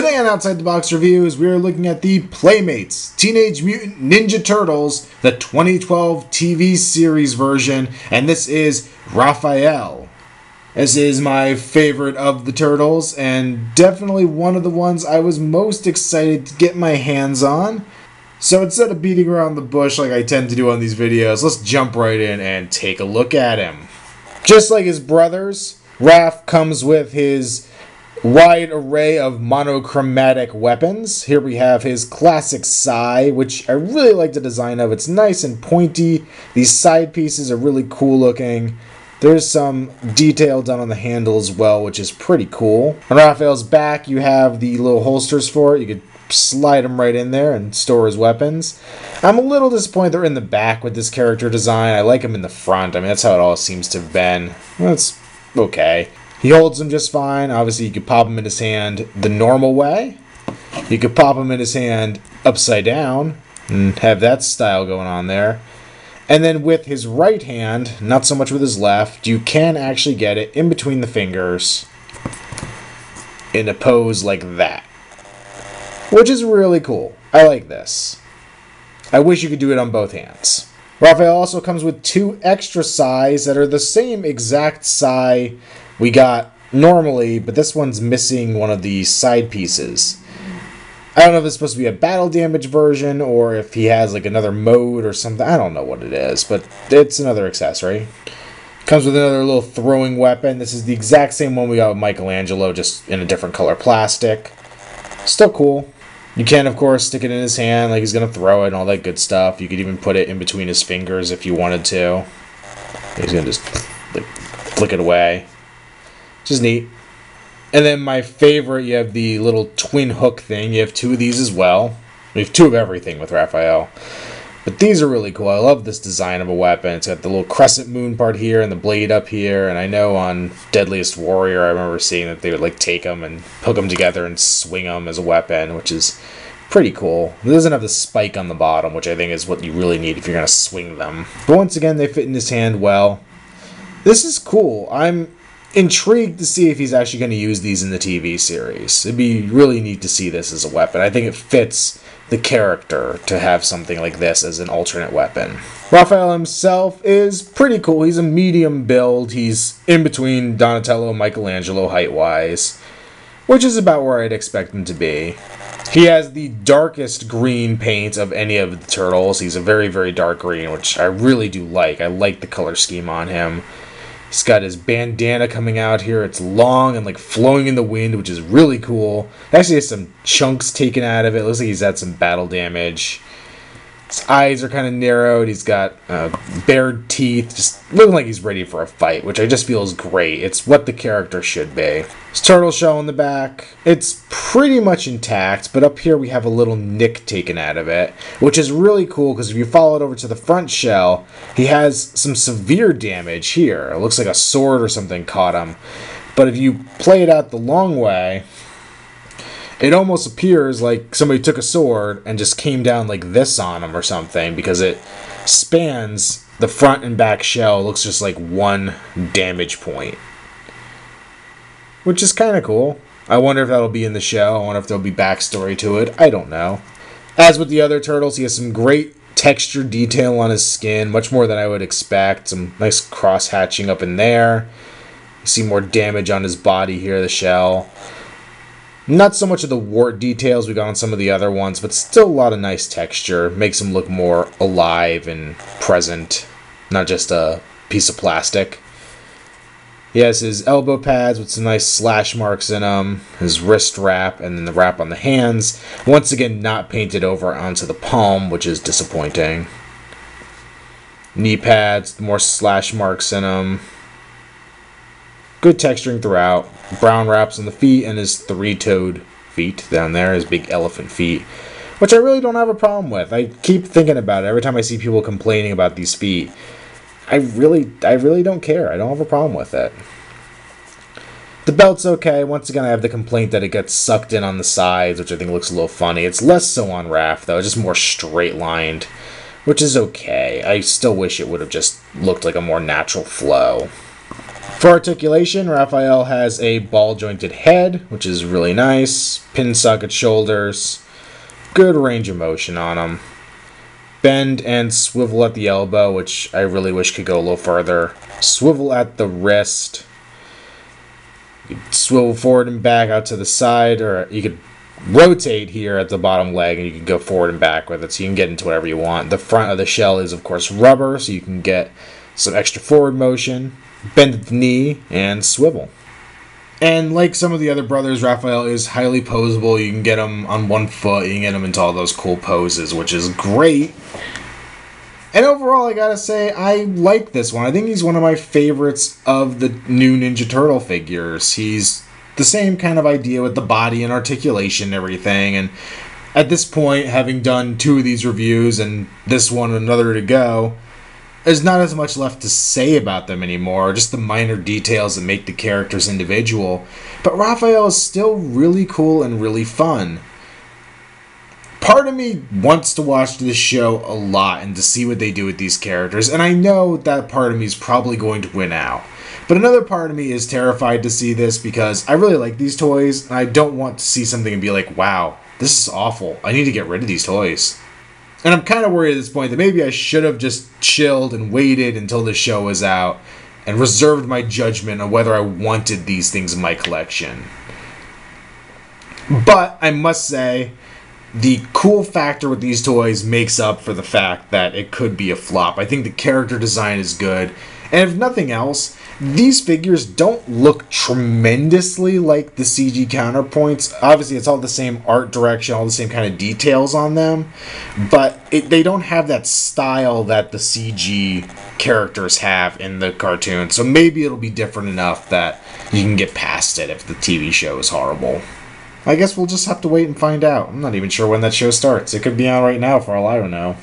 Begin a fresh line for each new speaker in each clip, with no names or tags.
Today on Outside the Box Reviews, we are looking at the Playmates Teenage Mutant Ninja Turtles, the 2012 TV series version, and this is Raphael. This is my favorite of the Turtles, and definitely one of the ones I was most excited to get my hands on. So instead of beating around the bush like I tend to do on these videos, let's jump right in and take a look at him. Just like his brothers, Raph comes with his wide array of monochromatic weapons. Here we have his classic sai, which I really like the design of. It's nice and pointy. These side pieces are really cool looking. There's some detail done on the handle as well, which is pretty cool. On Raphael's back, you have the little holsters for it. You could slide them right in there and store his weapons. I'm a little disappointed they're in the back with this character design. I like him in the front. I mean, that's how it all seems to have been. That's okay. He holds them just fine. Obviously, you could pop them in his hand the normal way. You could pop them in his hand upside down and have that style going on there. And then with his right hand, not so much with his left, you can actually get it in between the fingers in a pose like that, which is really cool. I like this. I wish you could do it on both hands. Raphael also comes with two extra sais that are the same exact sai we got normally, but this one's missing one of the side pieces. I don't know if it's supposed to be a battle damage version or if he has like another mode or something. I don't know what it is, but it's another accessory. Comes with another little throwing weapon. This is the exact same one we got with Michelangelo, just in a different color plastic. Still cool. You can, of course, stick it in his hand like he's going to throw it and all that good stuff. You could even put it in between his fingers if you wanted to. He's going to just like flick it away. Which is neat. And then my favorite, you have the little twin hook thing. You have two of these as well. We have two of everything with Raphael. But these are really cool. I love this design of a weapon. It's got the little crescent moon part here and the blade up here. And I know on Deadliest Warrior, I remember seeing that they would like take them and hook them together and swing them as a weapon, which is pretty cool. It doesn't have the spike on the bottom, which I think is what you really need if you're going to swing them. But once again, they fit in his hand well. This is cool. I'm intrigued to see if he's actually going to use these in the TV series. It'd be really neat to see this as a weapon. I think it fits the character to have something like this as an alternate weapon. Raphael himself is pretty cool. He's a medium build. He's in between Donatello and Michelangelo height-wise, which is about where I'd expect him to be. He has the darkest green paint of any of the turtles. He's a very, very dark green, which I really do like. I like the color scheme on him. He's got his bandana coming out here. It's long and like flowing in the wind, which is really cool. It actually has some chunks taken out of it. Looks like he's had some battle damage. His eyes are kind of narrowed. He's got bared teeth, just looking like he's ready for a fight, which I just feel is great. It's what the character should be. His turtle shell in the back, it's pretty much intact, but up here we have a little nick taken out of it, which is really cool because if you follow it over to the front shell, he has some severe damage here. It looks like a sword or something caught him. But if you play it out the long way, it almost appears like somebody took a sword and just came down like this on him or something, because it spans the front and back shell. It looks just like one damage point, which is kind of cool. I wonder if that'll be in the show. I wonder if there'll be backstory to it. I don't know. As with the other turtles, he has some great texture detail on his skin, much more than I would expect. Some nice cross hatching up in there. You see more damage on his body here, the shell. Not so much of the wart details we got on some of the other ones, but still a lot of nice texture. Makes him look more alive and present, not just a piece of plastic. He has his elbow pads with some nice slash marks in them, his wrist wrap, and then the wrap on the hands. Once again, not painted over onto the palm, which is disappointing. Knee pads, more slash marks in them. Good texturing throughout. Brown wraps on the feet and his three-toed feet down there, his big elephant feet, which I really don't have a problem with. I keep thinking about it every time I see people complaining about these feet. I really don't care. I don't have a problem with it. The belt's okay. Once again, I have the complaint that it gets sucked in on the sides, which I think looks a little funny. It's less so on Raph, though. It's just more straight-lined, which is okay. I still wish it would have just looked like a more natural flow. For articulation, Raphael has a ball-jointed head, which is really nice. Pin socket shoulders. Good range of motion on him. Bend and swivel at the elbow, which I really wish could go a little further. Swivel at the wrist. You could swivel forward and back out to the side, or you could rotate here at the bottom leg and you can go forward and back with it, so you can get into whatever you want. The front of the shell is, of course, rubber, so you can get some extra forward motion. Bend at the knee and swivel. And like some of the other brothers, Raphael is highly posable. You can get him on one foot. You can get him into all those cool poses, which is great. And overall, I gotta say, I like this one. I think he's one of my favorites of the new Ninja Turtle figures. He's the same kind of idea with the body and articulation and everything. And at this point, having done 2 of these reviews and this one and another to go, there's not as much left to say about them anymore, just the minor details that make the characters individual. But Raphael is still really cool and really fun. Part of me wants to watch this show a lot and to see what they do with these characters, and I know that part of me is probably going to win out. But another part of me is terrified to see this because I really like these toys, and I don't want to see something and be like, wow, this is awful. I need to get rid of these toys. And I'm kind of worried at this point that maybe I should have just chilled and waited until the show was out and reserved my judgment on whether I wanted these things in my collection. But I must say, the cool factor with these toys makes up for the fact that it could be a flop. I think the character design is good. And if nothing else, these figures don't look tremendously like the CG counterpoints. Obviously, it's all the same art direction, all the same kind of details on them. But they don't have that style that the CG characters have in the cartoon. So maybe it'll be different enough that you can get past it if the TV show is horrible. I guess we'll just have to wait and find out. I'm not even sure when that show starts. It could be on right now for all I don't know.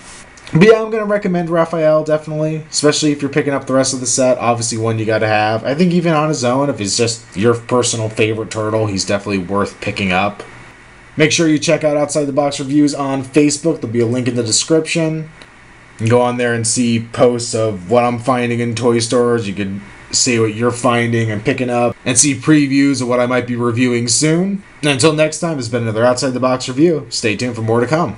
But yeah, I'm going to recommend Raphael, definitely. Especially if you're picking up the rest of the set. Obviously one you got to have. I think even on his own, if he's just your personal favorite turtle, he's definitely worth picking up. Make sure you check out Outside the Box Reviews on Facebook. There'll be a link in the description. You can go on there and see posts of what I'm finding in toy stores. You could see what you're finding and picking up, and see previews of what I might be reviewing soon. And until next time, it's been another Outside the Box review. Stay tuned for more to come.